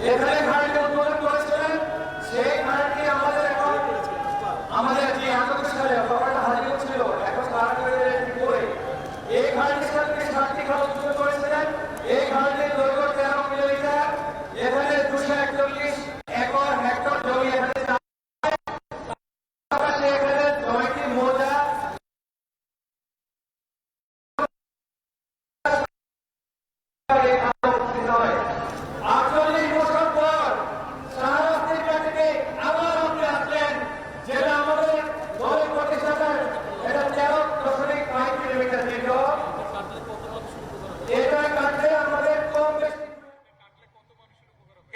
এখানে ঘাটটি উদ্বোধন করেছিলেন। সেই ঘাটটি আমাদের এখন আমাদের যে 71 সালে ব্যাপারটা হারিয়ে ছিল, এখন তার করে এই ঘাটের সাথে 7টি ঘাট উদ্বোধন করেছিলেন। এই ঘাটের দৈর্ঘ্য 13 কিলোমিটার। এখানে 241 একর হেক্টর জমি এখানে এখানে 9টি মৌজা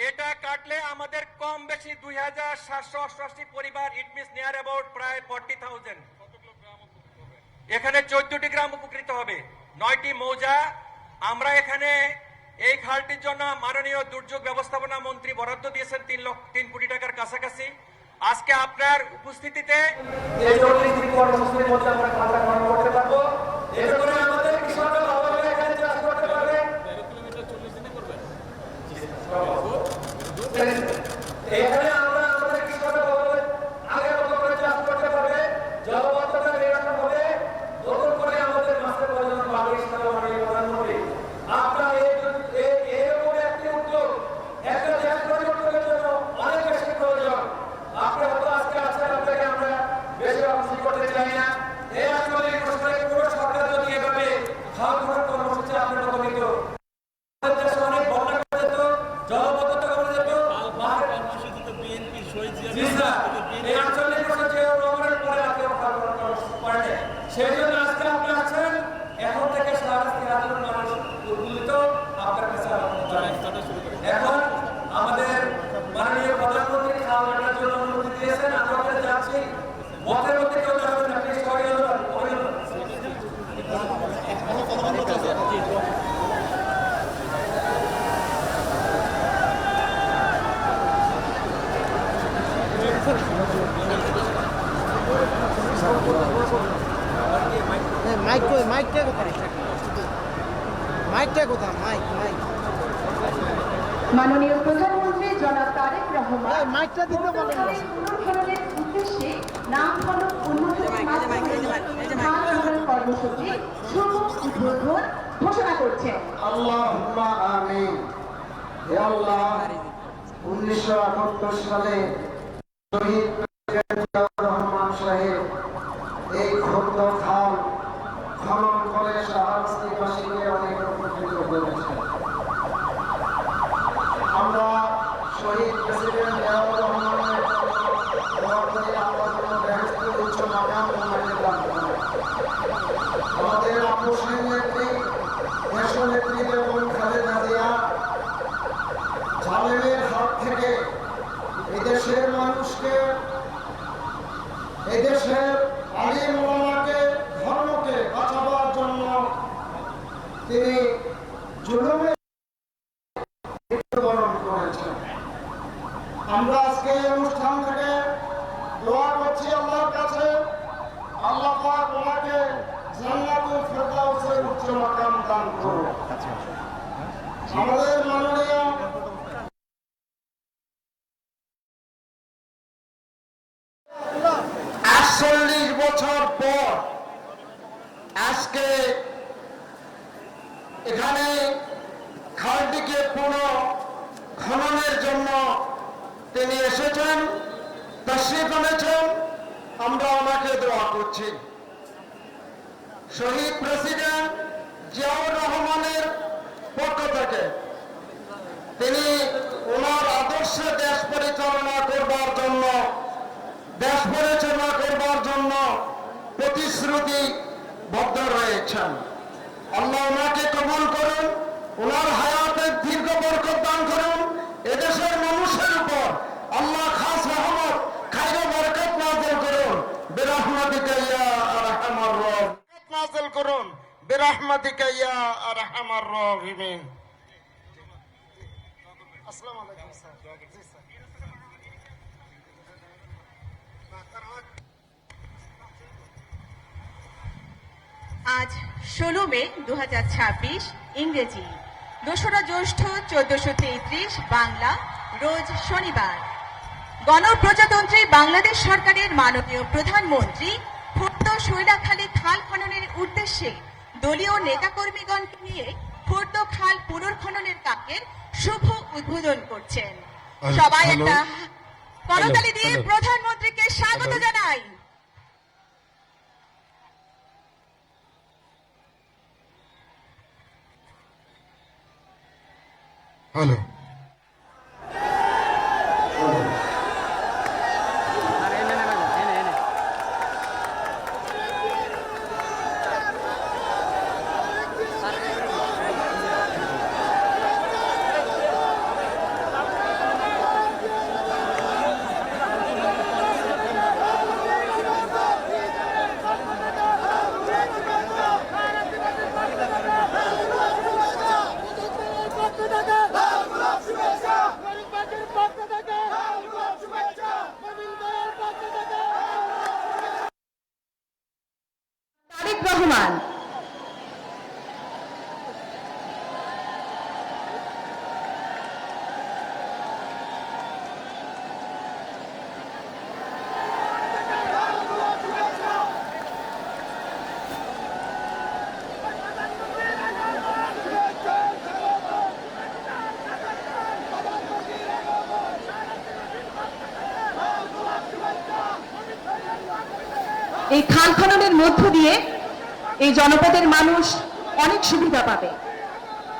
এটা কাটলে আমাদের কম বেশি 2788 পরিবার, ইট মিনস নিয়ার অ্যাবাউট প্রায় 40,000। এখানে 14টি গ্রাম উপকৃত হবে, 9টি মৌজা। আমরা এখানে এই খালটির জন্য মাননীয় দুর্যোগ ব্যবস্থাপনা মন্ত্রী বরাদ্দ দিয়েছেন 3 কোটি টাকার কাছাকাছি। আজকে আপনার উপস্থিতিতে এই 40 দিন কর্মসূচির মধ্যে আমরা খালটা খনন করতে পারবো। এতে করে আমাদের কৃষকরা ভালোভাবে এখানে চাষ করতে পারবে। 13 কিলোমিটার 40 দিনে করবেন। এখানে আমরা আমাদের কৃষকরা ভালোভাবে আগের মতো করে চাষ করতে পারবে। জলবদ্ধতা নিরসন হবে। নতুন করে আমাদের মাছের প্রজনন বাড়বে। মাননীয় প্রধানমন্ত্রী, আপনার এইরকম একটি উদ্যোগ একটা দেশ পরিবর্তনের জন্য অনেক বেশি প্রয়োজন। আপনি হয়তো আজকে আছেন, আপনাকে আমরা বেশি অবশ্যই করতে চাই না। এই আঞ্চলিক প্রশ্নের পুরো সরকার যদি এভাবে খাল খনন কর্মসূচি আপনার মতো নিত, আমাদের দেশে অনেক বন্যা করে যেত, জলবদ্ধতা করে যেত। কর্মসূচি তো বিএনপি শহীদ জিয়া এই আঞ্চলিক প্রশ্ন যে রোগের পরে আগে খাল খনন করে, সেই জন্য আজকে আপনি আছেন। এখন থেকে সারাস্তি রাজ্যের মানুষ উদ্বুদ্ধ আপনার কাছে এখন আমাদের মাননীয় প্রধানমন্ত্রী খাল কাটার জন্য অনুমতি দিয়েছেন। আমরা ওখানে যাচ্ছি। মতের মধ্যে কেউ যাবেন না, প্লিজ সবাই মাননীয় প্রধানমন্ত্রী জনাব তারেক রহমান পুনর্খননের উদ্দেশ্যে নাম ফলক উন্মোচনের মাধ্যমে খাল খনন কর্মসূচি শুভ উদ্বোধন ঘোষণা করছেন। আল্লাহুম্মা আমিন। হে আল্লাহ, 1978 সালে শহীদ জিয়াউর রহমান সাহেব এই ক্ষুদ্র খাল খনন করে শাহরাস্তিবাসীকে অনেক উপকৃত করেছেন। আমরা শহীদ প্রেসিডেন্ট জিয়াউর রহমানের দোয়া করি আল্লাহ যেন বেহেশতের উচ্চ মাকাম ওনাকে দান করেন। আমাদের আপোষের নেত্রী, দেশনেত্রী বেগম খালেদা জিয়া জালেমের হাত থেকে এদেশের মানুষকে, এদেশের আলিম ওলামাকে, ধর্মকে বাঁচাবার জন্য তিনি জুলুমের মৃত্যুবরণ করেছেন। আমরা আজকে এই অনুষ্ঠান থেকে দোয়া করছি আল্লাহর কাছে, আল্লাহ পাক ওনাকে জান্নাতুল ফেরদাউসের উচ্চ মাকাম দান করুন। আমাদের মাননীয় 48 বছর পর আজকে এখানে খালটিকে পুনঃ খননের জন্য তিনি এসেছেন, তাশরীফ এনেছেন। আমরা ওনাকে দোয়া করছি। শহীদ প্রেসিডেন্ট জিয়াউর রহমানের পক্ষ থেকে তিনি ওনার আদর্শে দেশ পরিচালনা করবার জন্য প্রতিশ্রুতিবদ্ধ রয়েছেন। আল্লাহ ওনাকে কবুল করুন, ওনার হায়াতের দীর্ঘ বরকত দান করুন। এদেশের মানুষের উপর আল্লাহ খাস রহমত, খাইর বরকত নাযিল করুন। বিরহমাতিকা ইয়া আরহামার রাহিমিন। নাযিল করুন বিরহমাতিকা ইয়া আরহামার রাহিমিন। আসসালামু আলাইকুম স্যার। জি স্যার। আজ 16 মে 2026 ইংরেজি 2রা জ্যৈষ্ঠ 1433 বাংলা, রোজ শনিবার। গণপ্রজাতন্ত্রী বাংলাদেশ সরকারের মাননীয় প্রধানমন্ত্রী খুর্দ শৈলাখালী খাল খননের উদ্দেশ্যে দলীয় নেতাকর্মীগণকে নিয়ে খুর্দ খাল পুনর্খননের কাজের শুভ উদ্বোধন করছেন। সবাই একটা করতালি দিয়ে প্রধানমন্ত্রীকে স্বাগত জানাই। হ্যালো, তারেক রহমান। এই খাল খননের মধ্য দিয়ে এই জনপদের মানুষ অনেক সুবিধা পাবে।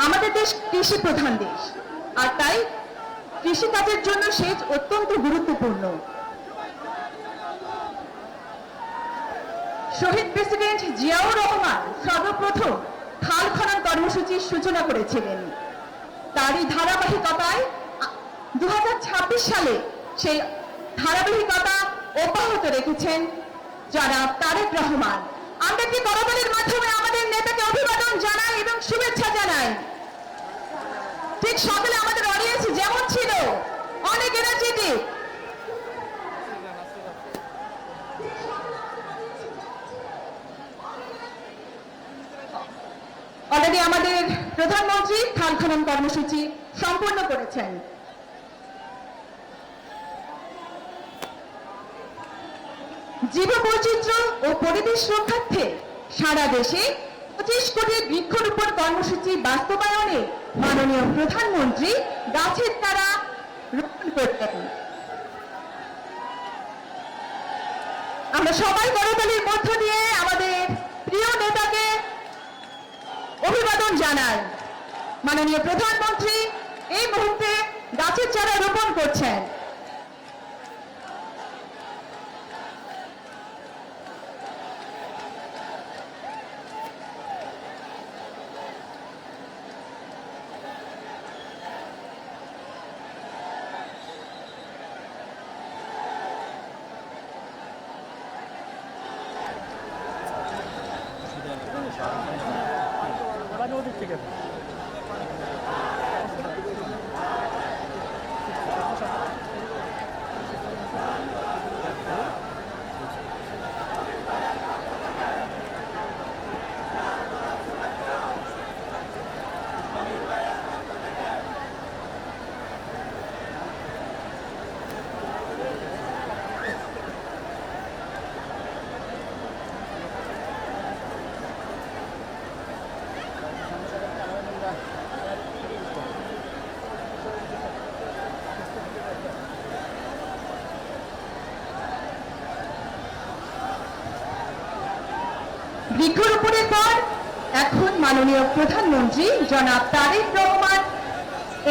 আমাদের দেশ কৃষি প্রধান দেশ, আর তাই কৃষিকাজের জন্য সেচ অত্যন্ত গুরুত্বপূর্ণ। শহীদ প্রেসিডেন্ট জিয়াউর রহমান সর্বপ্রথম খাল খনন কর্মসূচির সূচনা করেছিলেন। তারই ধারাবাহিকতায় 2026 সালে সেই ধারাবাহিকতা অব্যাহত রেখেছেন জনাব তারেক রহমান। আমরা কি করতালির মাধ্যমে আমাদের নেতাকে অভিবাদন জানাই এবং শুভেচ্ছা জানাই। ঠিক সকালে আমাদের অডিয়েন্স যেমন ছিল, অনেক এনার্জেটিক। অলরেডি আমাদের প্রধানমন্ত্রী খাল খনন কর্মসূচি সম্পন্ন করেছেন। জীববৈচিত্র্য ও পরিবেশ রক্ষার্থে সারা দেশে 25 কোটি বৃক্ষরোপণ কর্মসূচি বাস্তবায়নে মাননীয় প্রধানমন্ত্রী গাছের চারা রোপণ করতেন। আমরা সবাই করতালির মধ্য দিয়ে আমাদের প্রিয় নেতাকে অভিবাদন জানাই। মাননীয় প্রধানমন্ত্রী এই মুহূর্তে গাছের চারা রোপণ করছেন। বৃক্ষরোপণের পর এখন মাননীয় প্রধানমন্ত্রী জনাব তারেক রহমান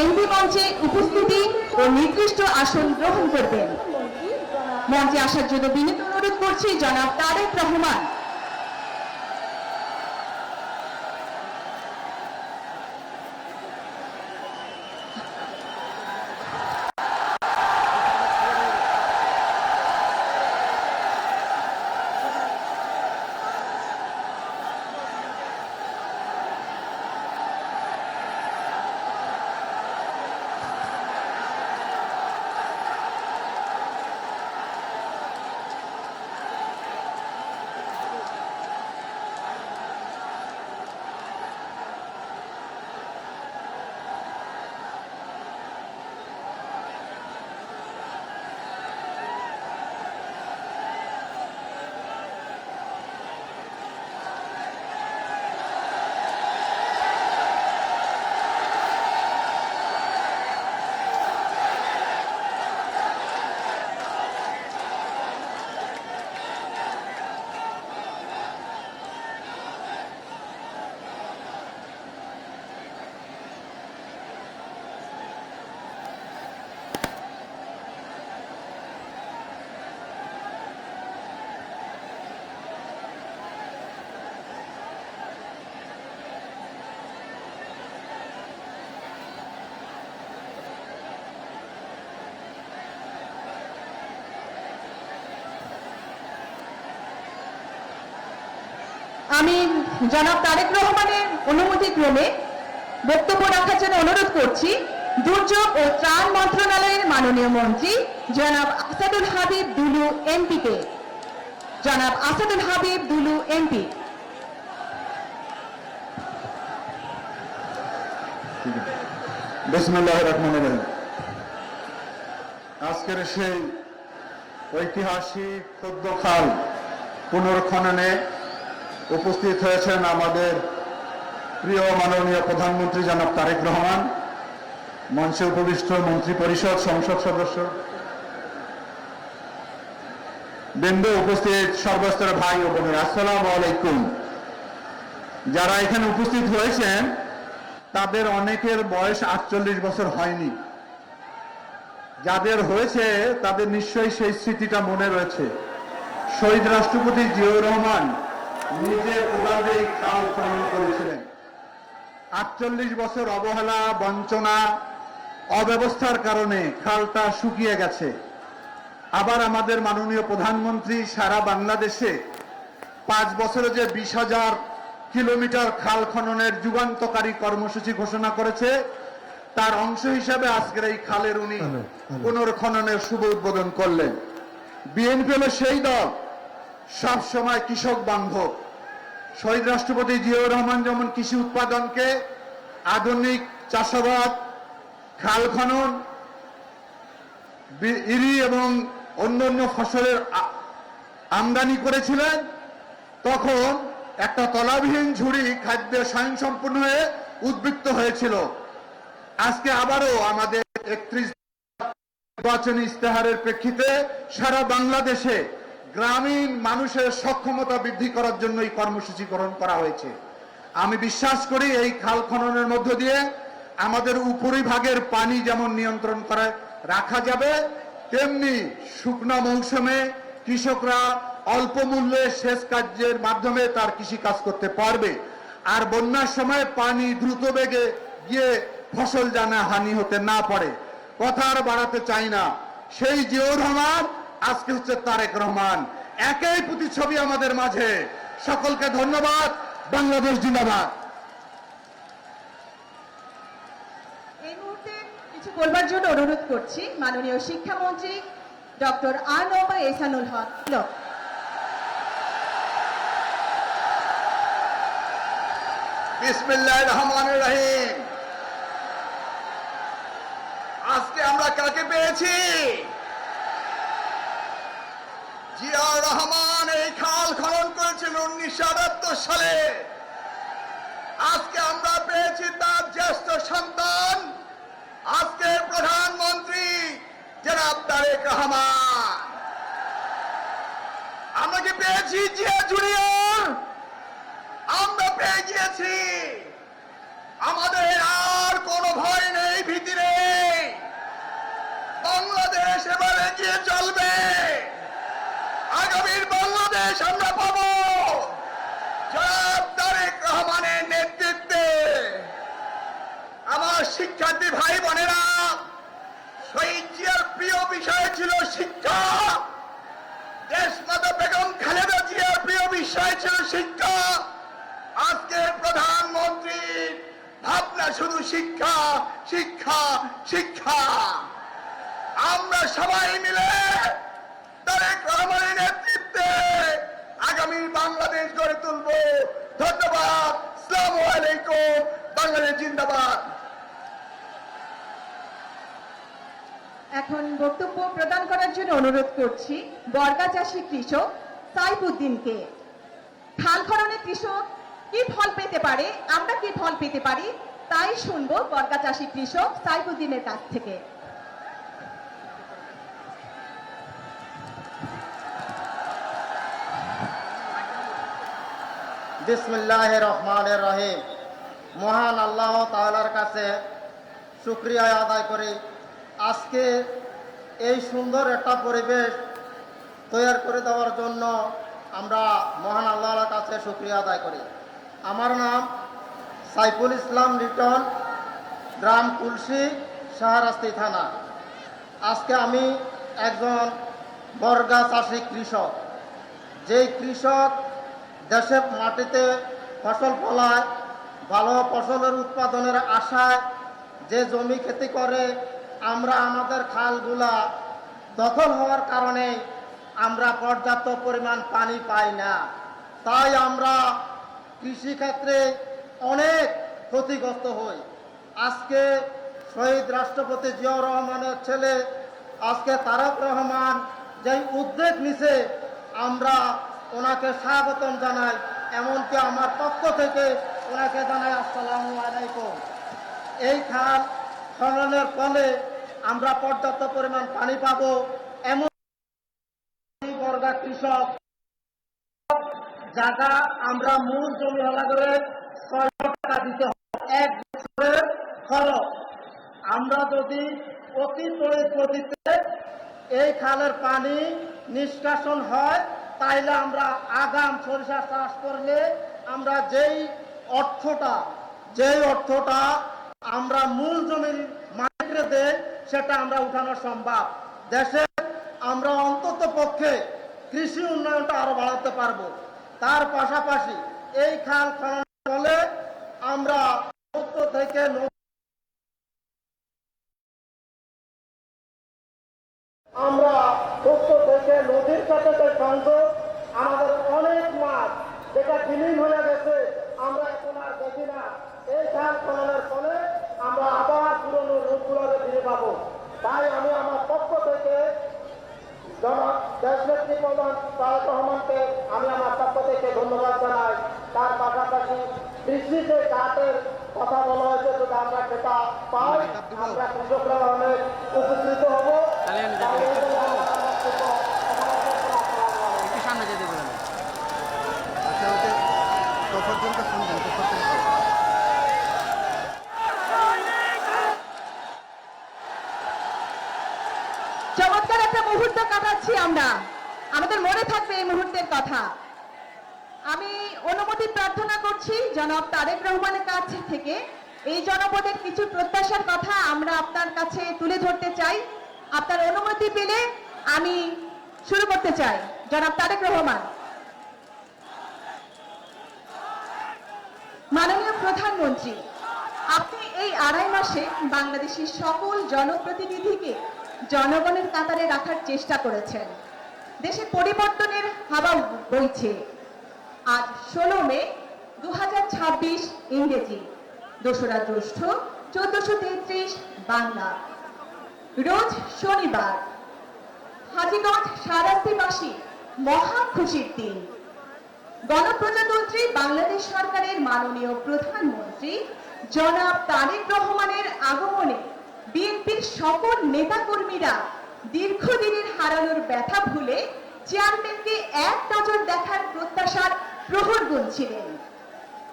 এমপি মঞ্চে উপস্থিতি ও নির্দিষ্ট আসন গ্রহণ করবেন। মঞ্চে আসার জন্য বিনীত অনুরোধ করছি জনাব তারেক রহমান। জনাব তারেক রহমানের অনুমতি ক্রমে বক্তব্য রাখার জন্য অনুরোধ করছি দুর্যোগ ও ত্রাণ মন্ত্রণালয়ের মাননীয় মন্ত্রী জনাব আসাদুল হাবিব দুলু এমপিকে। জনাব আসাদুল হাবিব দুলু এমপি। বিসমিল্লাহির রহমানির রহিম। আজকের সেই ঐতিহাসিক ক্ষুদ্র খাল পুনর্খননে উপস্থিত হয়েছেন আমাদের প্রিয় মাননীয় প্রধানমন্ত্রী জনাব তারেক রহমান, মঞ্চে উপবিষ্ট মন্ত্রী পরিষদ সংসদ সদস্য বৃন্দ, উপস্থিত সর্বস্তরের ভাই ও বোনেরা, আসসালামু আলাইকুম। যারা এখানে উপস্থিত হয়েছেন তাদের অনেকের বয়স 48 বছর হয়নি। যাদের হয়েছে তাদের নিশ্চয়ই সেই স্মৃতিটা মনে রয়েছে। শহীদ রাষ্ট্রপতি জিয়াউর রহমান নিজে ওভাবেই খাল খনন করেছিলেন। 48 বছর অবহেলা, বঞ্চনা, অব্যবস্থার কারণে খালটা শুকিয়ে গেছে। আবার আমাদের মাননীয় প্রধানমন্ত্রী সারা বাংলাদেশে 5 বছরে যে 20,000 কিলোমিটার খাল খননের যুগান্তকারী কর্মসূচি ঘোষণা করেছে, তার অংশ হিসাবে আজকের এই খালের উনি পুনর্খননের শুভ উদ্বোধন করলেন। বিএনপি হলো সেই দল সব সময় কৃষক বান্ধব। শহীদ রাষ্ট্রপতি জিয়াউর রহমান যেমন কৃষি উৎপাদনকে আধুনিক চাষাবাদ, খাল খনন, ইরি এবং অন্যান্য ফসলের আমদানি করেছিলেন, তখন একটা তলাবিহীন ঝুড়ি খাদ্যে স্বয়ংসম্পূর্ণ হয়ে উদ্বৃত্ত হয়েছিল। আজকে আবারও আমাদের 31 নির্বাচনী ইস্তেহারের প্রেক্ষিতে সারা বাংলাদেশে গ্রামীণ মানুষের সক্ষমতা বৃদ্ধি করার জন্য এই কর্মসূচি গ্রহণ করা হয়েছে। আমি বিশ্বাস করি এই খাল খননের মধ্য দিয়ে আমাদের উপরিভাগের পানি যেমন নিয়ন্ত্রণ করে রাখা যাবে, তেমনি শুকনো মৌসুমে কৃষকরা অল্প মূল্যে সেচ কার্যের মাধ্যমে তার কৃষি কাজ করতে পারবে। আর বন্যার সময় পানি দ্রুত বেগে গিয়ে ফসল যেন হানি হতে না পারে। কথা আর বাড়াতে চাই না। সেই জিয়াউর রহমান আজকে হচ্ছে তারেক রহমান, একই প্রতিচ্ছবি আমাদের মাঝে। সকলকে ধন্যবাদ। বাংলাদেশ জিন্দাবাদ। এই মুহূর্তে কিছু বলবার জন্য অনুরোধ করছি মাননীয় শিক্ষামন্ত্রী ডক্টর আনোয়ার এহসানুল হক। বিসমিল্লাহির রহমানির রহিম। আজকে আমরা কাকে পেয়েছি? জিয়াউর রহমান এই খাল খনন করেছিলেন 1978 সালে। আজকে আমরা পেয়েছি তার জ্যেষ্ঠ সন্তান, আজকে প্রধানমন্ত্রী জনাব তারেক রহমান। আমরা কি পেয়েছি জিয়া জুনিয়র? আমরা পেয়ে গিয়েছি। আমাদের আর কোনো ভয় নেই, ভীতি নেই। বাংলাদেশ এবার এগিয়ে চলবে। আগামীর বাংলাদেশ আমরা পাবো জনাব তারেক রহমানের নেতৃত্বে। আমার শিক্ষার্থী ভাই বোনেরা, শহীদ জিয়ার প্রিয় বিষয় ছিল শিক্ষা। দেশমাতা বেগম খালেদা জিয়ার প্রিয় বিষয় ছিল শিক্ষা। আজকে প্রধানমন্ত্রীর ভাবনা শুধু শিক্ষা, শিক্ষা, শিক্ষা। আমরা সবাই মিলে তারেক রহমানের নেতৃত্বে আগামী বাংলাদেশ গড়ে তুলব। ধন্যবাদ। আসসালামু আলাইকুম। বাংলাদেশ জিন্দাবাদ। এখন বক্তব্য প্রদান করার জন্য অনুরোধ করছি বর্গাচাষী কৃষক সাইফুদ্দিনকে। খাল খননে কৃষক কি ফল পেতে পারে, আমরা কি ফল পেতে পারি, তাই শুনবো বর্গাচাষী কৃষক সাইফুদ্দিনের কাছ থেকে। বিসমিল্লাহির রহমানির রহিম। মহান আল্লাহ তাআলার কাছে শুকরিয়া আদায় করি, আজকে এই সুন্দর একটা পরিবেশ তৈরি করে দেওয়ার জন্য আমরা মহান আল্লাহর কাছে শুকরিয়া আদায় করি। আমার নাম সাইফুল ইসলাম লিটন, গ্রাম কুলসি, শাহরাস্তি থানা। আজকে আমি একজন বর্গা চাষী কৃষক। যেই কৃষক দেশের মাটিতে ফসল ফলায়, ভালো ফসলের উৎপাদনের আশায় যে জমি খেতি করে, আমরা আমাদের খালগুলা দখল হওয়ার কারণে আমরা পর্যাপ্ত পরিমাণ পানি পাই না। তাই আমরা কৃষিক্ষেত্রে অনেক ক্ষতিগ্রস্ত হই। আজকে শহীদ রাষ্ট্রপতি জিয়াউর রহমানের ছেলে আজকে তারেক রহমান যে উদ্যোগ নিছে, আমরা ওনাকে স্বাগতম জানাই। এমনকি আমার পক্ষ থেকে ওনাকে জানাই আসসালামু আলাইকুম। এই খাল খননের ফলে আমরা পর্যাপ্ত পরিমাণ পানি পাবো। এমন বর্গা কৃষক জায়গা আমরা মূল জমি হলা করে 6 টাকা দিতে হবে, 1 বছরের খরচ। আমরা যদি অতি তড়িৎ গতিতে এই খালের পানি নিষ্কাশন হয়, তাইলে আমরা আগাম সরিষা চাষ করলে আমরা যেই অর্থটা আমরা মূল জমির মালিকরে দেই, সেটা আমরা উঠানো সম্ভব। দেশে আমরা অন্তত পক্ষে কৃষি উন্নয়নটা আরো বাড়াতে পারবো। তার পাশাপাশি এই খাল খননের ফলে আমরা নদীর সাথে যে সংযোগ, আমাদের অনেক মাছ যেটা বিলীন হয়ে গেছে, আমরা এখন আর দেখি না। এই খাল খননের ফলে আমরা আবার পুরনো রূপগুলোকে ফিরে পাবো। তাই আমি আমার পক্ষ থেকে দেশনেত্রী প্রধান তারেক রহমানকে আমি আমার পক্ষ থেকে ধন্যবাদ জানাই। তার পাশাপাশি কৃষিতে কাঠের কথা বলা হয়েছে, যদি আমরা সেটা পাই, আমরা কৃষকরা অনেক উপকৃত হব। সামনে যেতে বলেন। চমৎকার একটা মুহূর্ত কাটাচ্ছি আমরা, আমাদের মনে থাকবে এই মুহূর্তের কথা। আমি অনুমতি প্রার্থনা করছি জনাব তারেক রহমানের কাছ থেকে। এই জনপদের কিছু প্রত্যাশার কথা আমরা আপনার কাছে তুলে ধরতে চাই। আপনার অনুমতি পেলে আমি শুরু করতে চাই। জনাব তারেক রহমান। মাননীয় প্রধানমন্ত্রী, আপনি এই 2.5 মাসে বাংলাদেশের সকল জনপ্রতিনিধিকে জনগণের কাতারে রাখার চেষ্টা করেছেন। দেশে পরিবর্তনের হাওয়া বইছে। আজ 16 মে 2026 ইংরেজি, 2রা জ্যৈষ্ঠ 1433 বাংলা, রোজ শনিবার। হাজীগঞ্জ শাহরাস্তিবাসী মহা খুশির দিন। গণপ্রজাতন্ত্রী বাংলাদেশ সরকারের মাননীয় প্রধানমন্ত্রী জনাব তারেক রহমানের আগমনে বিএনপির সকল নেতাকর্মীরা দীর্ঘদিনের হারানোর ব্যথা ভুলে চেয়ারম্যানকে এক নজর দেখার প্রত্যাশার প্রহর গুনছিলেন।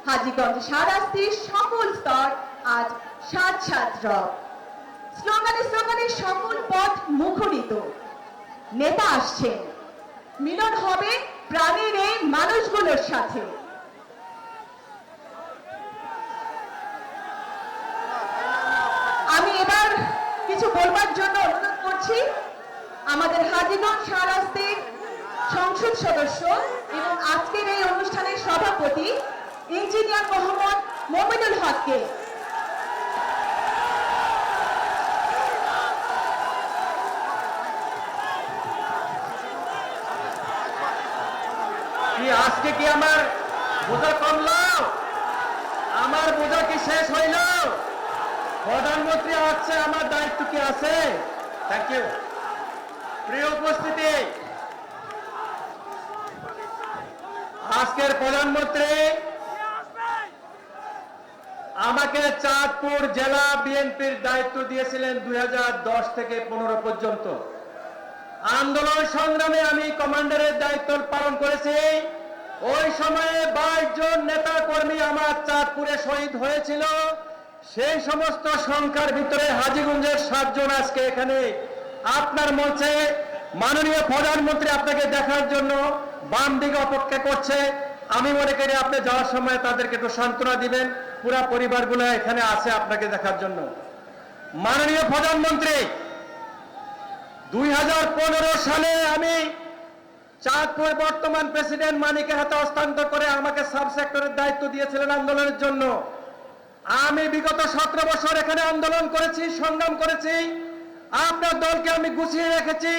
হাজীগঞ্জ শাহরাস্তির সকল স্তর আজ সাত সাত রব। স্লোগানে সকল পথ মুখরিত। নেতা আসছেন, মিলন হবে প্রাণের এই মানুষগুলোর সাথে। আমি এবার কিছু বলবার জন্য অনুরোধ করছি আমাদের হাজীগঞ্জ শাহরাস্তির সংসদ সদস্য এবং আজকের এই অনুষ্ঠানের সভাপতি ইঞ্জিনিয়ার মোহাম্মদ মোমিনুল হককে। আজকে কি আমার বোঝা কমলো? আমার বোঝা কি শেষ হইল? প্রধানমন্ত্রী আসছে, আমার দায়িত্ব কি আছে? Thank you. প্রিয় উপস্থিতি, আজকের প্রধানমন্ত্রী আমাকে চাঁদপুর জেলা বিএনপির দায়িত্ব দিয়েছিলেন 2010 থেকে 15 পর্যন্ত। আন্দোলন সংগ্রামে আমি কমান্ডারের দায়িত্ব পালন করেছি। ওই সময়ে 22 জন নেতা কর্মী আমার চাঁদপুরে শহীদ হয়েছিল। সেই সমস্ত সংখ্যার ভিতরে হাজীগঞ্জের 7 জন আজকে এখানে আপনার মঞ্চে মাননীয় প্রধানমন্ত্রী আপনাকে দেখার জন্য বাম দিকে অপেক্ষা করছে। আমি মনে করি আপনি যাওয়ার সময় তাদেরকে একটু সান্ত্বনা দিবেন। পুরা পরিবারগুলো এখানে আছে আপনাকে দেখার জন্য। মাননীয় প্রধানমন্ত্রী, 2015 সালে আমি চাঁদপুর বর্তমান প্রেসিডেন্ট মানিকের হাতে হস্তান্তর করে আমাকে সাব সেক্টরের দায়িত্ব দিয়েছিলেন আন্দোলনের জন্য। আমি বিগত 17 বছর এখানে আন্দোলন করেছি, সংগ্রাম করেছি। আপনার দলকে আমি গুছিয়ে রেখেছি।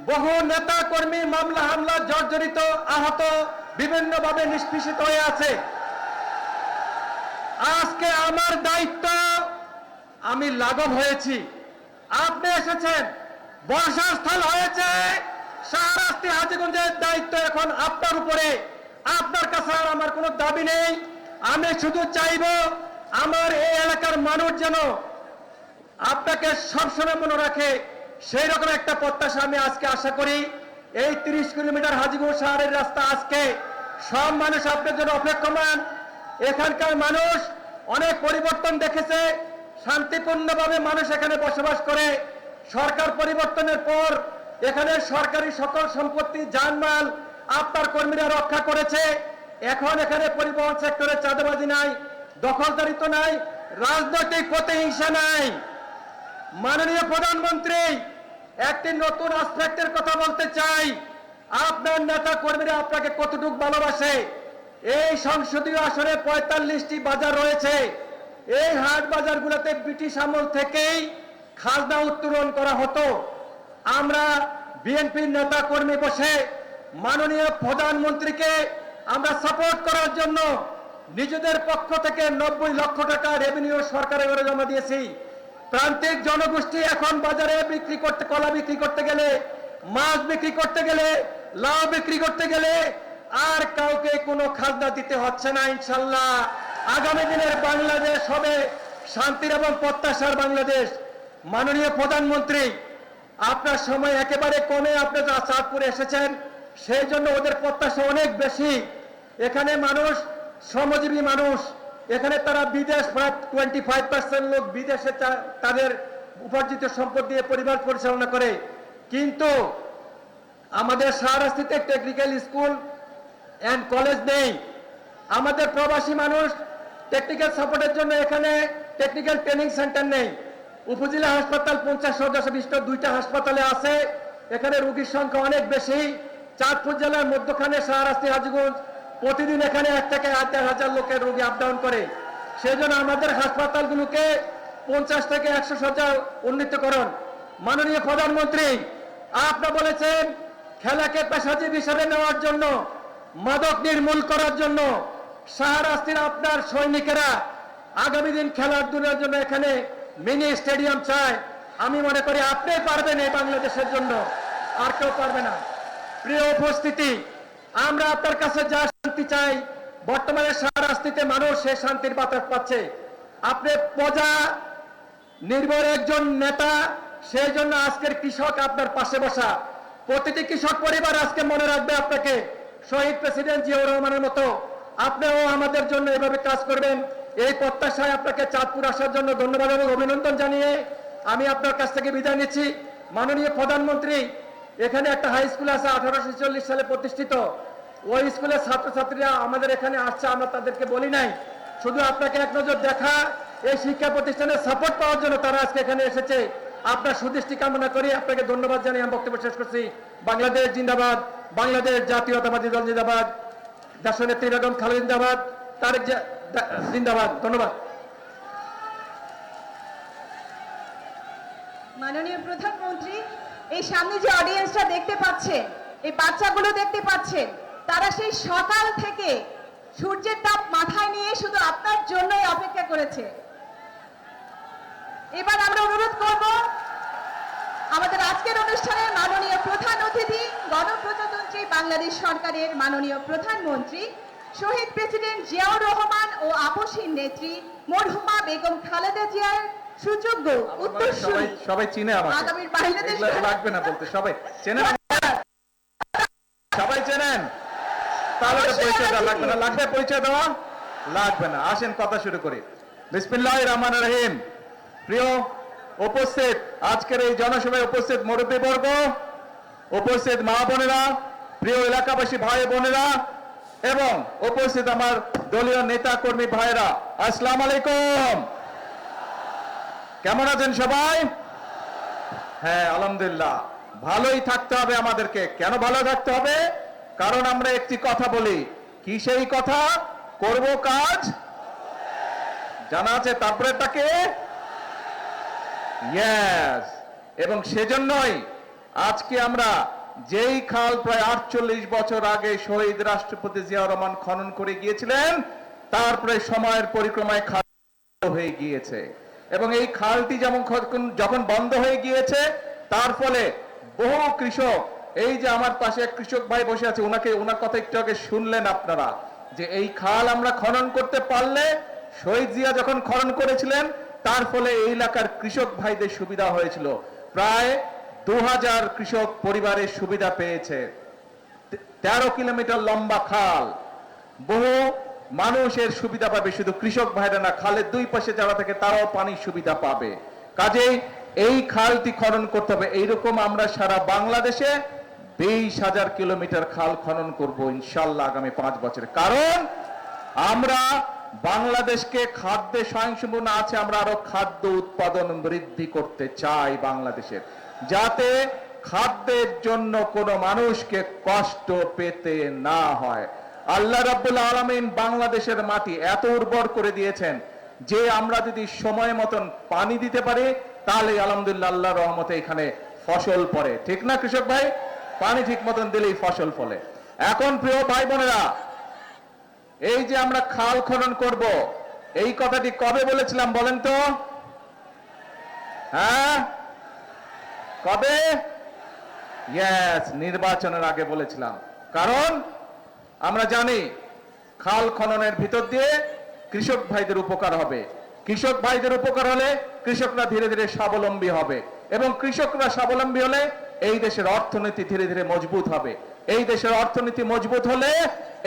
বহু নেতা কর্মী মামলা হামলা জর্জরিত, আহত, বিভিন্নভাবে নিষ্পেষিত হয়ে আছে। আজকে আমার দায়িত্ব, আমি লাঘব হয়েছি। আপনি এসেছেন, বর্ষাস্থল হয়েছে, শাহরাস্তি হাজীগঞ্জের দায়িত্ব এখন আপনার উপরে। আপনার কাছে আর আমার কোনো দাবি নেই। আমি শুধু চাইব আমার এই এলাকার মানুষ যেন আপনাকে সবসময় মনে রাখে, সেই রকম একটা প্রত্যাশা আমি আজকে আশা করি। এই 30 কিলোমিটার হাজীগঞ্জ শহরের রাস্তা আজকে সব মানুষ আপনার জন্য অপেক্ষমান। এখানকার মানুষ অনেক পরিবর্তন দেখেছে, শান্তিপূর্ণভাবে মানুষ এখানে বসবাস করে। সরকার পরিবর্তনের পর এখানে সরকারি সকল সম্পত্তি, জানমাল আপনার কর্মীরা রক্ষা করেছে। এখন এখানে পরিবহন সেক্টরে চাঁদাবাজি নাই, দখলদারিত্ব নাই, রাজনৈতিক প্রতিহিংসা নাই। মাননীয় প্রধানমন্ত্রী, একটি নতুন আসপেক্টের কথা বলতে চাই। আপনার নেতা কর্মীরা আপনাকে কতটুকু ভালোবাসে। এই সংসদীয় আসনে 45টি বাজার রয়েছে। এই হাট বাজারগুলোতে ব্রিটিশ আমল থেকেই খাজনা উত্তোলন করা হতো। আমরা বিএনপির নেতা কর্মী বসে মাননীয় প্রধানমন্ত্রীকে আমরা সাপোর্ট করার জন্য নিজেদের পক্ষ থেকে 90 লক্ষ টাকা রেভিনিউ সরকারের ঘরে জমা দিয়েছি। প্রান্তিক জনগোষ্ঠী এখন বাজারে বিক্রি করতে, কলা বিক্রি করতে গেলে, মাছ বিক্রি করতে গেলে, লাউ বিক্রি করতে গেলে আর কাউকে কোনো খাজনা দিতে হচ্ছে না। ইনশাল্লাহ আগামী দিনের বাংলাদেশ হবে শান্তির এবং প্রত্যাশার বাংলাদেশ। মাননীয় প্রধানমন্ত্রী, আপনার সময় একেবারে কমে, আপনি যা চাঁদপুরে এসেছেন সেই জন্য ওদের প্রত্যাশা অনেক বেশি। এখানে মানুষ শ্রমজীবী মানুষ, এখানে তারা বিদেশ, প্রায় 25% লোক বিদেশে তাদের উপার্জিত সম্পদ দিয়ে পরিবার পরিচালনা করে। কিন্তু আমাদের শাহরাস্তিতে টেকনিক্যাল স্কুল অ্যান্ড কলেজ নেই। আমাদের প্রবাসী মানুষ টেকনিক্যাল সাপোর্টের জন্য এখানে টেকনিক্যাল ট্রেনিং সেন্টার নেই। উপজেলা হাসপাতাল 50 সদস্য বিশিষ্ট 2টা হাসপাতালে আছে। এখানে রোগীর সংখ্যা অনেক বেশি। চাঁদপুর জেলার মধ্যখানে শাহরাস্তি হাজীগঞ্জ প্রতিদিন এখানে 1 থেকে 1,500 লোকের রোগী আপ ডাউন করে। সেই জন্য আমাদের হাসপাতালগুলোকে 50 থেকে 100 শয্যা উন্নীত করুন। মাননীয় প্রধানমন্ত্রী, আপনি বলেছেন খেলাকে পেশাজীবী হিসাবে নেওয়ার জন্য, মাদক নির্মূল করার জন্য শাহরাস্তির আপনার সৈনিকেরা আগামী দিন খেলাধুলার জন্য এখানে মিনি স্টেডিয়াম চায়। আমি মনে করি আপনিই পারবেন এই বাংলাদেশের জন্য, আর কেউ পারবে না। প্রিয় উপস্থিতি, আমরা আপনার কাছে যা শান্তি চাই, বর্তমানে শাহরাস্তিতে মানুষ সেই শান্তির বাতাস পাচ্ছে। আপনি প্রজা নির্ভর একজন নেতা, সেই জন্য আজকের কৃষক আপনার পাশে বসা। প্রতিটি কৃষক পরিবার আজকে মনে রাখবে আপনাকে, শহীদ প্রেসিডেন্ট জিয়াউর রহমানের মতো আপনিও আমাদের জন্য এভাবে কাজ করবেন। এই প্রত্যাশায় আপনাকে চাঁদপুর আসার জন্য ধন্যবাদ এবং অভিনন্দন জানিয়ে আমি আপনার কাছ থেকে বিদায় নিচ্ছি। মাননীয় প্রধানমন্ত্রী, এখানে একটা হাই স্কুল আছে 1846 সালে প্রতিষ্ঠিত। ওই স্কুলের ছাত্রছাত্রীরা আমাদের এখানে আসছে, আমরা তাদেরকে বলি নাই। শুধু আপনাকে এক নজর দেখা, এই শিক্ষা প্রতিষ্ঠানের সাপোর্ট পাওয়ার জন্য তারা আজকে এখানে এসেছে। আপনার সুদৃষ্টি কামনা করি, আপনাকে ধন্যবাদ জানিয়ে আমি বক্তব্য শেষ করছি। বাংলাদেশ জিন্দাবাদ, বাংলাদেশ জাতীয়তাবাদী দল জিন্দাবাদ, দেশনেত্রী বেগম খালেদা জিন্দাবাদ, তারেক জিন্দাবাদ। ধন্যবাদ। মাননীয় প্রধানমন্ত্রী, এই সামনে যে অডিয়েন্সটা দেখতে পাচ্ছেন, এই বাচ্চাগুলো দেখতে পাচ্ছেন, তারা সেই সকাল থেকে সূর্যের তাপ মাথায় নিয়ে শুধু আপনার জন্যই অপেক্ষা করেছে। এবার আমরা অনুরোধ করব আমাদের আজকের অনুষ্ঠানের মাননীয় প্রধান অতিথি, গণপ্রজাতন্ত্রী বাংলাদেশ সরকারের মাননীয় প্রধানমন্ত্রী, শহীদ প্রেসিডেন্ট জিয়াউর রহমান ও আপসহীন নেত্রী মরহুমা বেগম খালেদা জিয়ার সুযোগ্য উত্তরসূরি, সবাই চিনে আমাকে, আগামীর বাংলাদেশ লাগবে না বলতে, সবাই চেনেন, সবাই চেনেন, তাহলে পরিচয় দেওয়া লাগবে না। লাগবে পরিচয় দেওয়া? লাগবে না। আসেন কথা শুরু করি। বিসমিল্লাহির রহমানির রহিম। প্রিয় উপস্থিত, আজকের এই জনসভায় উপস্থিত মুরব্বীবর্গ, উপস্থিত মা বোনেরা, প্রিয় এলাকাবাসী ভাই বোনেরা এবং উপস্থিত আমার দলীয় নেতা কর্মী ভাইরা, আসসালামু আলাইকুম। কেমন আছেন সবাই? হ্যাঁ, আলহামদুলিল্লাহ। ভালোই থাকতে হবে আমাদেরকে। কেন ভালো থাকতে হবে? কারণ আমরা একটি কথা বলি, কি সেই কথা? করব কাজ জানা আছে, তারপরেটাকে ইয়েস। এবং সেজন্যই আজকে আমরা যেই খাল প্রায় 48 বছর আগে শহীদ রাষ্ট্রপতি জিয়াউর রহমান খনন করে গিয়েছিলেন, তারপরে সময়ের পরিক্রমায় খাল হয়ে গিয়েছে। এবং এই খালটি যখন বন্ধ হয়ে গিয়েছে, তার ফলে বহু কৃষক, এই যে আমার পাশে এক কৃষক ভাই বসে আছে, ওনার কথা একটু আগে শুনলেন আপনারা, যে এই খাল আমরা খনন করতে পারলে, শহীদ জিয়া যখন খনন করেছিলেন তার ফলে এই এলাকার কৃষক ভাইদের সুবিধা হয়েছিল। প্রায় 2000 কৃষক পরিবারের সুবিধা পেয়েছে। 13 কিলোমিটার লম্বা খাল, বহু মানুষের সুবিধা পাবে, শুধু কৃষক ভাইরা না, খালের দুই পাশে যারা থাকে তারাও পানির সুবিধা পাবে। কাজেই এই খালটি খনন করতে হবে। এইরকম আমরা সারা বাংলাদেশে 20,000 কিলোমিটার খাল খনন করব ইনশাল্লাহ আগামী 5 বছরে। কারণ আমরা বাংলাদেশকে খাদ্যে স্বয়ংসম্পূর্ণ আছে, আমরা আরো খাদ্য উৎপাদন বৃদ্ধি করতে চাই বাংলাদেশের, যাতে খাদ্যের জন্য কোনো মানুষকে কষ্ট পেতে না হয়। আল্লাহ রাব্বুল আলামিন বাংলাদেশের মাটি এত উর্বর করে দিয়েছেন যে আমরা যদি সময় মতন পানি দিতে পারি, তাহলে আলহামদুলিল্লাহ আল্লাহর রহমতে এখানে ফসল পড়ে। ঠিক না কৃষক ভাই? পানি ঠিক মতন দিলেই ফসল ফলে। এখন প্রিয় ভাই বোনেরা, এই যে আমরা খাল খনন করব, এই কথাটি কবে বলেছিলাম বলেন তো? হ্যাঁ, কবে? ইয়েস, নির্বাচনের আগে বলেছিলাম। কারণ আমরা জানি খাল খননের ভিতর দিয়ে কৃষক ভাইদের উপকার হবে। কৃষক ভাইদের উপকার হলে কৃষকরা ধীরে ধীরে স্বাবলম্বী হবে, এবং কৃষকরা স্বাবলম্বী হলে এই দেশের অর্থনীতি ধীরে ধীরে মজবুত হবে। এই দেশের অর্থনীতি মজবুত হলে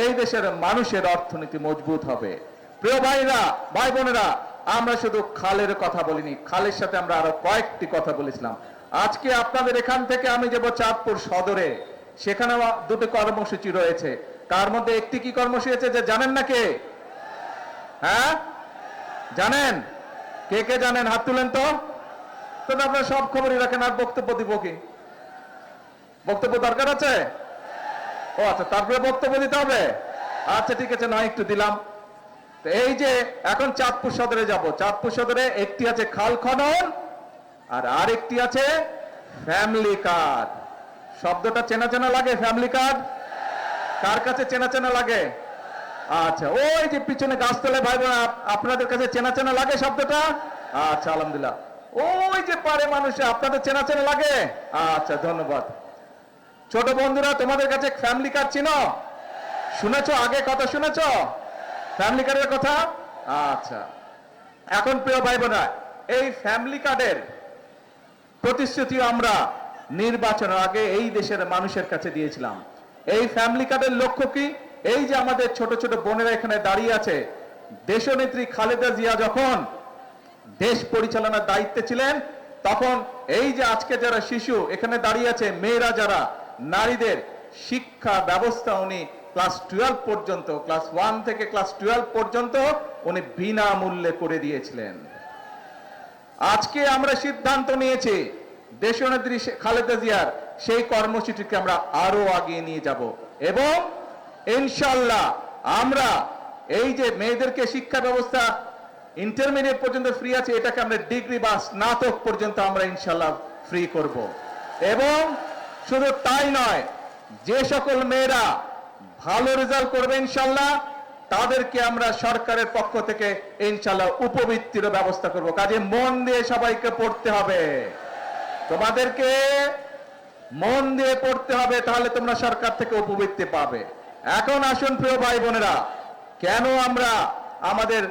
এই দেশের মানুষের অর্থনীতি মজবুত হবে। প্রিয় ভাইরা, ভাই বোনেরা, আমরা শুধু খালের কথা বলিনি, খালের সাথে আমরা আরো কয়েকটি কথা বলেছিলাম। আজকে আপনাদের এখান থেকে আমি যাব চাঁদপুর সদরে, সেখানে দুটো কর্মসূচি রয়েছে। তার মধ্যে একটি কি কর্মসূচি আছে যে জানেন না কে? হ্যাঁ জানেন? কে কে জানেন? হাত তুলেন তো। আপনারা সব খবরই রাখেন, আর বক্তব্য দিব কি? বক্তব্য দরকার আছে? ও আচ্ছা, তারপরে বক্তব্য দিতে হবে। আচ্ছা ঠিক আছে, না একটু দিলাম। তো এই যে এখন চাঁদপুর সদরে যাব, চাঁদপুর সদরে একটি আছে খাল খনন, আর আরেকটি আছে ফ্যামিলি কার্ড। শব্দটা চেনা চেনা লাগে? ফ্যামিলি কার্ড কার কাছে চেনা চেনা লাগে? আচ্ছা, ওই যে পিছনে গাছতলায় ভাই বোন, আপনাদের কাছে চেনা চেনা লাগে শব্দটা? আচ্ছা আলহামদুলিল্লাহ। ওই যে পারে মানুষ, আপনাদের চেনা চেনা লাগে? আচ্ছা ধন্যবাদ। ছোট বন্ধুরা, তোমাদের কাছে ফ্যামিলি কার্ড চিনো? শুনেছো? আগে কথা শুনেছো ফ্যামিলি কার্ডের কথা? আচ্ছা, এখন প্রিয় ভাই বোনেরা, এই ফ্যামিলি কার্ডের প্রতিশ্রুতি আমরা নির্বাচনের আগে এই দেশের মানুষের কাছে দিয়েছিলাম। এই ফ্যামিলি কার্ডের লক্ষ্য কি? এই যে আমাদের ছোট ছোট বোনেরা এখানে দাঁড়িয়ে আছে, দেশনেত্রী খালেদা জিয়া যখন দেশ পরিচালনার দায়িত্বে ছিলেন, তখন এই যে আজকে যারা শিশু এখানে দাঁড়িয়ে আছে, মেয়েরা যারা, নারীদের শিক্ষা ব্যবস্থা উনি ক্লাস 12 পর্যন্ত, ক্লাস 1 থেকে ক্লাস 12 পর্যন্ত উনি বিনামূল্যে করে দিয়েছিলেন। আজকে আমরা সিদ্ধান্ত নিয়েছি দেশনেত্রী খালেদা জিয়ার সেই কর্মসূচিকে আমরা আরো আগিয়ে নিয়ে যাব, এবং ইনশাআল্লাহ আমরা এই যে মেয়েদেরকে শিক্ষা ব্যবস্থা ইন্টারমিডিয়েট পর্যন্ত ফ্রি আছে, এটাকে আমরা ডিগ্রি বা স্নাতক পর্যন্ত আমরা ইনশাআল্লাহ ফ্রি করব। এবং শুধু তাই নয়, যে সকল মেয়েরা ভালো রেজাল্ট করবে ইনশাআল্লাহ, তাদেরকে আমরা সরকারের পক্ষ থেকে ইনশাআল্লাহ উপবৃত্তির ব্যবস্থা করব। কাজে মন দিয়ে সবাইকে পড়তে হবে, তোমাদেরকে মন দিয়ে পড়তে হবে, তাহলে তোমরা সরকার থেকে উপবৃত্তি পাবে। এখন আসুন প্রিয় ভাই বোনেরা, কেন আমরা আমাদের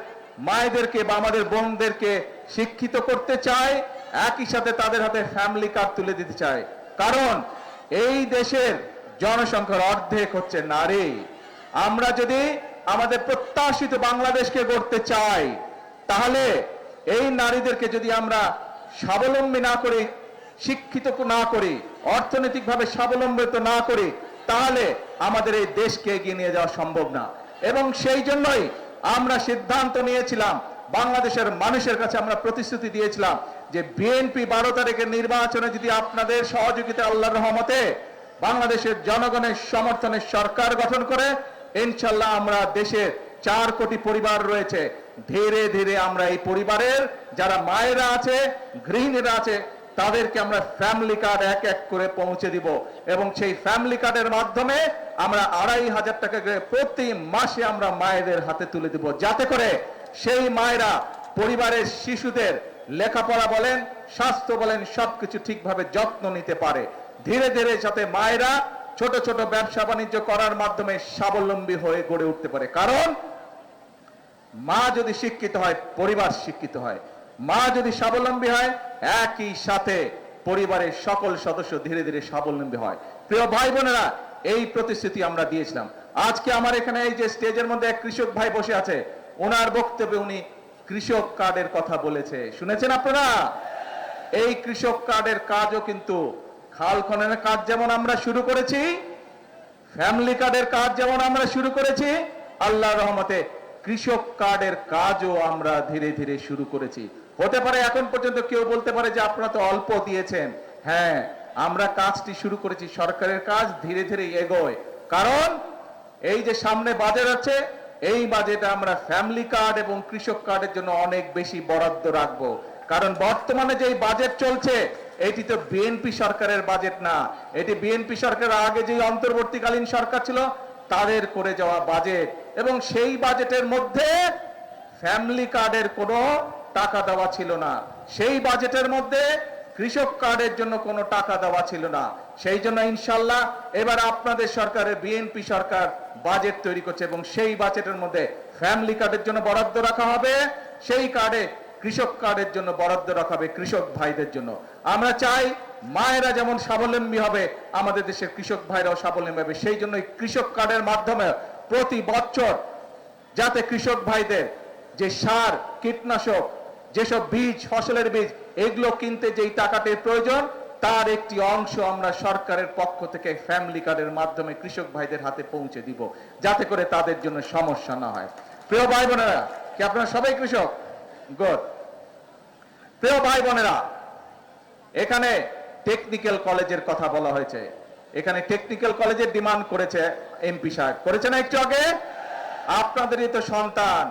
মায়েদেরকে বা আমাদের বোনদেরকে শিক্ষিত করতে চাই, একই সাথে তাদের হাতে ফ্যামিলি কার্ড তুলে দিতে চাই? কারণ এই দেশের জনসংখ্যার অর্ধেক হচ্ছে নারী। আমরা যদি আমাদের প্রত্যাশিত বাংলাদেশকে গড়তে চাই, তাহলে এই নারীদেরকে যদি আমরা স্বাবলম্বী না করি, শিক্ষিত না করি, অর্থনৈতিকভাবে স্বাবলম্বিত না করি, তাহলে আমাদের এই দেশকে এগিয়ে নিয়ে যাওয়া সম্ভব না। এবং সেই জন্যই আমরা সিদ্ধান্ত নিয়েছিলাম বাংলাদেশের মানুষের কাছে আমরা প্রতিশ্রুতি দিয়েছিলাম যে বিএনপি 12 তারিখের নির্বাচনে যদি আপনাদের সহযোগিতা আল্লাহর রহমতে বাংলাদেশের জনগণের সমর্থনে সরকার গঠন করে, ইনশাল্লাহ আমরা দেশের 4 কোটি পরিবার রয়েছে, ধীরে ধীরে আমরা এই পরিবারের যারা মায়েরা আছে, গৃহিণীরা আছে, তাদেরকে আমরা ফ্যামিলি কার্ড এক এক করে পৌঁছে দিব এবং সেই ফ্যামিলি কার্ডের মাধ্যমে আমরা 2,500 টাকা করে প্রতি মাসে আমরা মায়েদের হাতে তুলে দিব, যাতে করে সেই মায়েরা পরিবারের শিশুদের লেখাপড়া বলেন, স্বাস্থ্য বলেন, সবকিছু ঠিকভাবে যত্ন নিতে পারে। ধীরে ধীরে যাতে মায়েরা ছোট ছোট ব্যবসা বাণিজ্য করার মাধ্যমে স্বাবলম্বী হয়ে গড়ে উঠতে পারে। কারণ মা যদি শিক্ষিত হয়, পরিবার শিক্ষিত হয়। মা যদি স্বাবলম্বী হয়, একই সাথে পরিবারের সকল সদস্য ধীরে ধীরে স্বাবলম্বী হয়। প্রিয় ভাই বোনেরা, এই প্রতিশ্রুতি আমরা দিয়েছিলাম। আজকে আমার এখানে এই যে স্টেজের মধ্যে এক কৃষক ভাই বসে আছে, ওনার বক্তব্যে উনি কৃষক কার্ডের কথা বলেছে, শুনেছেন আপনারা? এই কৃষক কার্ডের কাজও কিন্তু খাল খননের কাজ যেমন আমরা শুরু করেছি, ফ্যামিলি কার্ডের কাজ যেমন আমরা শুরু করেছি, আল্লাহর রহমতে কৃষক কার্ডের কাজও আমরা ধীরে ধীরে শুরু করেছি। হতে পারে এখন পর্যন্ত কেউ বলতে পারে যে আপনারা তো অল্প দিয়েছেন। হ্যাঁ, আমরা কাজটি শুরু করেছি, সরকারের কাজ ধীরে ধীরে এগোয়। কারণ এই যে সামনে বাজেট আছে, এই বাজেটে আমরা ফ্যামিলি কার্ড এবং কৃষক কার্ডের জন্য অনেক বেশি বরাদ্দ রাখবো। কারণ বর্তমানে যে বাজেট চলছে, এটি তো বিএনপি সরকারের বাজেট না, এটি বিএনপি সরকারের আগে যে অন্তর্বর্তীকালীন সরকার ছিল তাদের করে যাওয়া বাজেট, এবং সেই বাজেটের মধ্যে ফ্যামিলি কার্ডের কোনো টাকা দেওয়া ছিল না, সেই বাজেটের মধ্যে কৃষক কার্ডের জন্য কোনো টাকা দেওয়া ছিল না। সেই জন্য ইনশাল্লাহ এবার আপনাদের সরকারের বিএনপি সরকার বাজেট তৈরি করছে এবং সেই বাজেটের মধ্যে ফ্যামিলি কার্ডের জন্য বরাদ্দ রাখা হবে, সেই কার্ডে কৃষক কার্ডের জন্য বরাদ্দ রাখা হবে কৃষক ভাইদের জন্য। আমরা চাই মায়েরা যেমন স্বাবলম্বী হবে, আমাদের দেশের কৃষক ভাইরাও স্বাবলম্বী হবে। সেই জন্য কৃষক কার্ডের মাধ্যমে প্রতি বছর যাতে কৃষক ভাইদের যে সার, কীটনাশক, যেসব বীজ, ফসলের বীজ, এগুলো কিনতে যেই টাকাটির প্রয়োজন, তার একটি অংশ আমরা সরকারের পক্ষ থেকে ফ্যামিলি কার্ডের মাধ্যমে কৃষক ভাইদের হাতে পৌঁছে দিব, যাতে করে তাদের জন্য সমস্যা না হয়। প্রিয় ভাই বোনেরা, কি আপনারা সবাই কৃষক? গুড। প্রিয় ভাই বোনেরা, এখানে টেকনিক্যাল কলেজের কথা বলা হয়েছে। এখানে টেকনিক্যাল কলেজের ডিমান্ড করেছে এমপি সাহেব, করেছে না একটু আগে? আপনাদেরই তো সন্তান,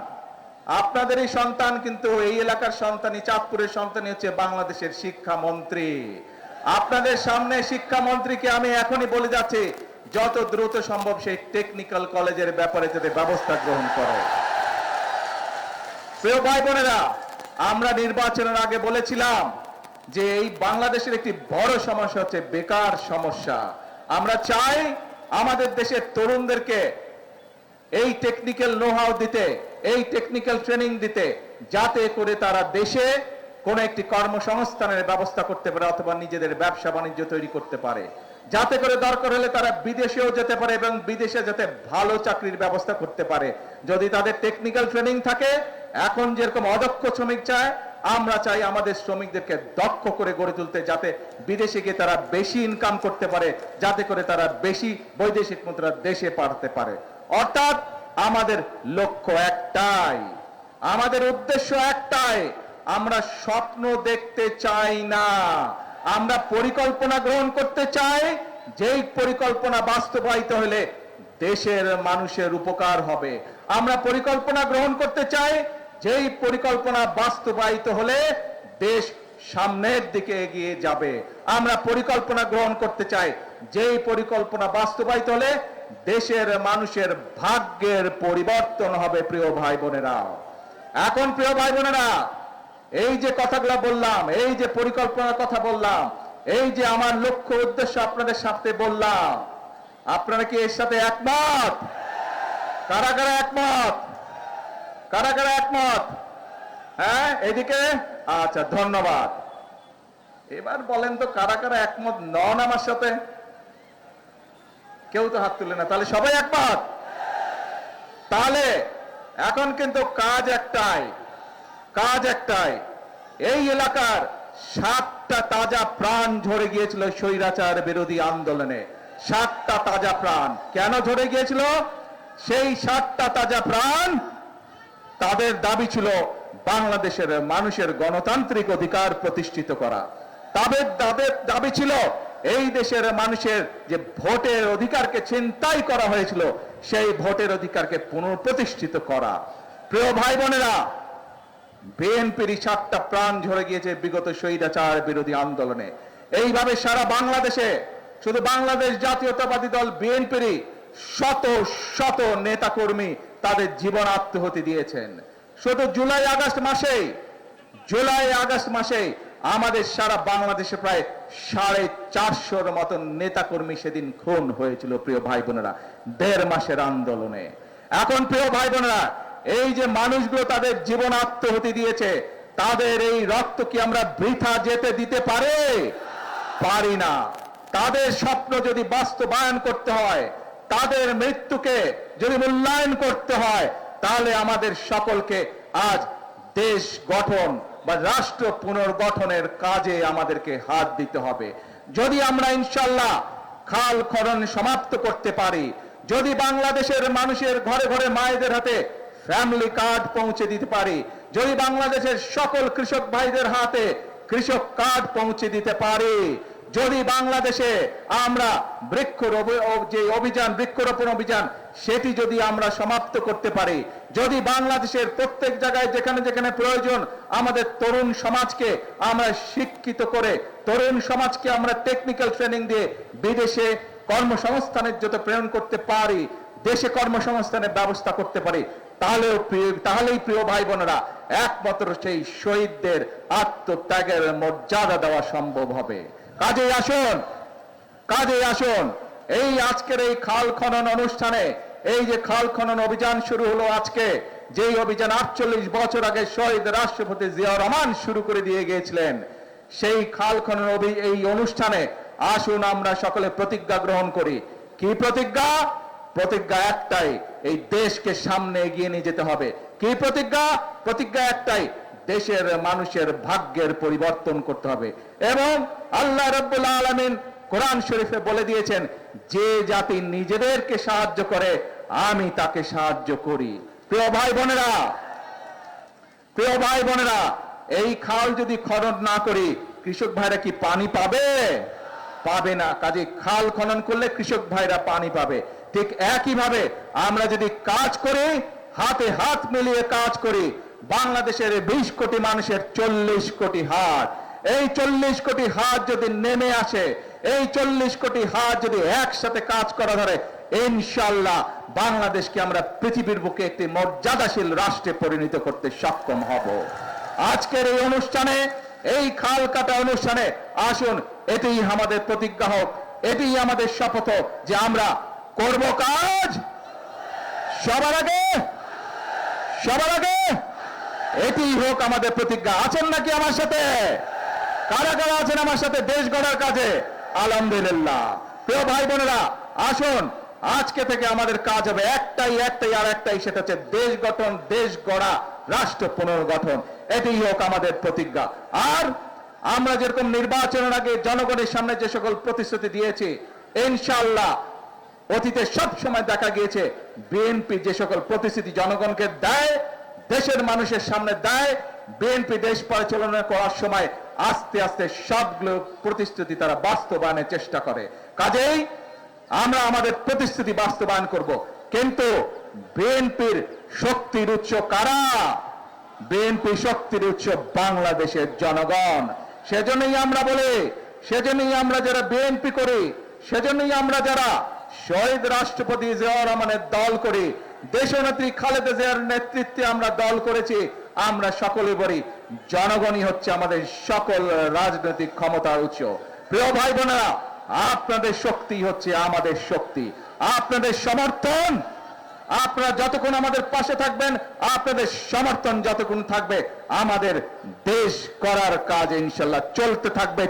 আপনাদেরই সন্তান, কিন্তু এই এলাকার সন্তানই, চাঁদপুরের সন্তানই হচ্ছে বাংলাদেশের শিক্ষামন্ত্রী। আপনাদের সামনে শিক্ষামন্ত্রীকে আমি এখনই বলে যাচ্ছি, যত দ্রুত সম্ভব সেই টেকনিক্যাল কলেজের ব্যাপারে যাতে ব্যবস্থা গ্রহণ করে। প্রিয় ভাই বোনেরা, আমরা নির্বাচনের আগে বলেছিলাম যে এই বাংলাদেশের একটি বড় সমস্যা হচ্ছে বেকার সমস্যা। আমরা চাই আমাদের দেশের তরুণদেরকে এই টেকনিক্যাল নো-হাউ দিতে, এই টেকনিক্যাল ট্রেনিং দিতে, যাতে করে তারা দেশে কোনো একটি কর্মসংস্থানের ব্যবস্থা করতে পারে অথবা নিজেদের ব্যবসা বাণিজ্য তৈরি করতে পারে, যাতে করে দরকার হলে তারা বিদেশেও যেতে পারে এবং বিদেশে যাতে ভালো চাকরির ব্যবস্থা করতে পারে। যদি তাদের টেকনিক্যাল ট্রেনিং থাকে, এখন যেরকম অদক্ষ শ্রমিক চায়, আমরা চাই আমাদের শ্রমিকদেরকে দক্ষ করে গড়ে তুলতে, যাতে বিদেশে গিয়ে তারা বেশি ইনকাম করতে পারে, যাতে করে তারা বেশি বৈদেশিক মুদ্রা দেশে পাঠাতে পারে। অর্থাৎ আমাদের লক্ষ্য একটাই, আমাদের উদ্দেশ্য একটাই, আমরা স্বপ্ন দেখতে চাই না, আমরা পরিকল্পনা গ্রহণ করতে চাই, যেই পরিকল্পনা বাস্তবায়িত হলে দেশের মানুষের উপকার হবে। আমরা পরিকল্পনা গ্রহণ করতে চাই, যেই পরিকল্পনা বাস্তবায়িত হলে দেশ সামনের দিকে এগিয়ে যাবে। আমরা পরিকল্পনা গ্রহণ করতে চাই, যেই পরিকল্পনা বাস্তবায়িত হলে দেশের মানুষের ভাগ্যের পরিবর্তন হবে। প্রিয় ভাই বোনেরা, এখন প্রিয় ভাই বোনেরা, এই যে কথাগুলো বললাম, এই যে পরিকল্পনার কথা বললাম, এই যে আমার লক্ষ্য উদ্দেশ্য আপনাদের সাথে বললাম, আপনারা কি এর সাথে একমত? কারা কারা একমত? কারা কারা একমত? হ্যাঁ, এদিকে? আচ্ছা, ধন্যবাদ। এবার বলেন তো কারা কারা একমত নন আমার সাথে? কেউ তো হাত তুলে না, তাহলে সবাই একমত? তাহলে এখন কিন্তু কাজ একটাই, কাজ একটাই। এই এলাকার 7টা তাজা প্রাণ ঝরে গিয়েছিল স্বৈরাচার বিরোধী আন্দোলনে। 7টা তাজা প্রাণ কেন ঝরে গিয়েছিল? সেই 7টা তাজা প্রাণ, তাদের দাবি ছিল বাংলাদেশের মানুষের গণতান্ত্রিক অধিকার প্রতিষ্ঠিত করা। তাদের দাবি ছিল এই দেশের মানুষের যে ভোটের অধিকারকে ছিনতাই করা হয়েছিল সেই ভোটের অধিকারকে পুনঃপ্রতিষ্ঠিত করা। প্রিয় ভাই বোনেরা, বিএনপির 7টা প্রাণ ঝরে গিয়েছে বিগত স্বৈরাচার বিরোধী আন্দোলনে। এইভাবে সারা বাংলাদেশে শুধু বাংলাদেশ জাতীয়তাবাদী দল বিএনপির শত শত নেতাকর্মী তাদের জীবন আত্মহতি দিয়েছেন। শুধু জুলাই আগস্ট মাসে আমাদের সারা বাংলাদেশে প্রায় 450-র মতন নেতাকর্মী সেদিন খুন হয়েছিল প্রিয় ভাই বোনেরা, 1.5 মাসের আন্দোলনে। এখন প্রিয় ভাই বোনেরা, এই যে মানুষগুলো তাদের জীবন আত্মহতি দিয়েছে, তাদের এই রক্ত কি আমরা বৃথা যেতে দিতে পারি না। তাদের স্বপ্ন যদি বাস্তবায়ন করতে হয়, তাদের মৃত্যুকে যদি মূল্যায়ন করতে হয়, তাহলে আমাদের সকলকে আজ দেশ গঠন বা রাষ্ট্র পুনর্গঠনের কাজে আমাদেরকে হাত দিতে হবে। যদি আমরা ইনশাল্লাহ খাল খনন সমাপ্ত করতে পারি, যদি বাংলাদেশের মানুষের ঘরে ঘরে মায়েদের হাতে ফ্যামিলি কার্ড পৌঁছে দিতে পারি, যদি বাংলাদেশের সকল কৃষক ভাইদের হাতে কৃষক কার্ড পৌঁছে দিতে পারি, যদি বাংলাদেশে আমরা বৃক্ষরোপণ অভিযান সেটি যদি আমরা সমাপ্ত করতে পারি, যদি বাংলাদেশের প্রত্যেক জায়গায় যেখানে যেখানে প্রয়োজন আমাদের তরুণ সমাজকে আমরা শিক্ষিত করে, তরুণ সমাজকে আমরা টেকনিক্যাল ট্রেনিং দিয়ে বিদেশে কর্মসংস্থানের জন্য প্রেরণ করতে পারি, দেশে কর্মসংস্থানের ব্যবস্থা করতে পারি, তাহলেই প্রিয় ভাই বোনেরা একমাত্র সেই শহীদদের আত্মত্যাগের মর্যাদা দেওয়া সম্ভব হবে। কাজেই আসুন এই আজকের এই খাল খনন অনুষ্ঠানে, এই যে খাল খনন অভিযান শুরু হলো আজকে, যেই অভিযান 48 বছর আগে শহীদ রাষ্ট্রপতি জিয়াউর রহমান শুরু করে দিয়ে গিয়েছিলেন, সেই খাল খনন এই অনুষ্ঠানে আসুন আমরা সকলে প্রতিজ্ঞা গ্রহণ করি। কি প্রতিজ্ঞা? প্রতিজ্ঞা একটাই, এই দেশকে সামনে এগিয়ে নিয়ে যেতে হবে। কি প্রতিজ্ঞা? প্রতিজ্ঞা একটাই, দেশের মানুষের ভাগ্যের পরিবর্তন করতে হবে। এবং আল্লাহ রাব্বুল আলামিন কোরআন শরীফে বলে দিয়েছেন, যে জাতি নিজেদেরকে সাহায্য করে আমি তাকে সাহায্য করি। প্রিয় ভাই বোনেরা, এই খাল যদি খনন না করি কৃষক ভাইরা কি পানি পাবে না। কাজে খাল খনন করলে কৃষক ভাইরা পানি পাবে। ঠিক একইভাবে আমরা যদি কাজ করি, হাতে হাত মিলিয়ে কাজ করি, বাংলাদেশের 20 কোটি মানুষের 40 কোটি হাত, এই 40 কোটি হাত যদি নেমে আসে, এই 40 কোটি হাত যদি একসাথে কাজ করা ধরে, ইনশাআল্লাহ বাংলাদেশকে আমরা পৃথিবীর বুকে একটি মর্যাদাশীল রাষ্ট্রে পরিণত করতে সক্ষম হব। আজকের এই অনুষ্ঠানে, এই খাল কাটা অনুষ্ঠানে আসুন এটি আমাদের প্রতিজ্ঞা হোক, এটি আমাদের শপথ হোক যে আমরা করব কাজ সবার আগে। এটি হোক আমাদের প্রতিজ্ঞা। আছেন নাকি আমার সাথে? কারা কারা আছেন আমার সাথে দেশ গড়ার কাজে? আলহামদুলিল্লাহ। প্রিয় ভাই বোনেরা, আসুন আজকে থেকে আমাদের কাজ হবে একটাই, সেটা হচ্ছে দেশ গঠন, দেশ গড়া, রাষ্ট্র পুনর্গঠন। এটি হোক আমাদের প্রতিজ্ঞা। আর আমরা যেরকম নির্বাচনের আগে জনগণের সামনে যে সকল প্রতিশ্রুতি দিয়েছি, ইনশাআল্লাহ অতীতে সব সময় দেখা গিয়েছে বিএনপি যে সকল প্রতিশ্রুতি জনগণকে দেয়, দেশের মানুষের সামনে দেয়, বিএনপি দেশ পরিচালনা করার সময় আস্তে আস্তে সবগুলো প্রতিশ্রুতি তারা বাস্তবায়নের চেষ্টা করে। কাজেই আমরা আমাদের প্রতিশ্রুতি বাস্তবায়ন করব। কিন্তু বিএনপির শক্তির উৎস কারা? বিএনপি শক্তির উৎস বাংলাদেশের জনগণ। সেজন্যই আমরা বলি, সেজন্যই আমরা যারা বিএনপি করি, সেজন্যই আমরা যারা শহীদ রাষ্ট্রপতি জিয়াউর রহমানের দল করি, দেশনেত্রী খালেদা জিয়ার নেতৃত্বে আমরা দল করেছি, আমরা সকলে বলি জনগণই হচ্ছে আমাদের সকল রাজনৈতিক ক্ষমতার উৎস। প্রিয় ভাই বোনেরা, আপনাদের শক্তি হচ্ছে আমাদের শক্তি, আপনাদের সমর্থন, আপনারা যতক্ষণ আমাদের পাশে থাকবেন, আপনাদের সমর্থন যতক্ষণ থাকবে, আমাদের দেশ করার কাজ ইনশাআল্লাহ চলতে থাকবে।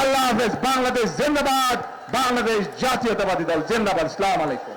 আল্লাহ হাফেজ। বাংলাদেশ জিন্দাবাদ, বাংলাদেশ জাতীয়তাবাদী দল জিন্দাবাদ। আসসালামু আলাইকুম।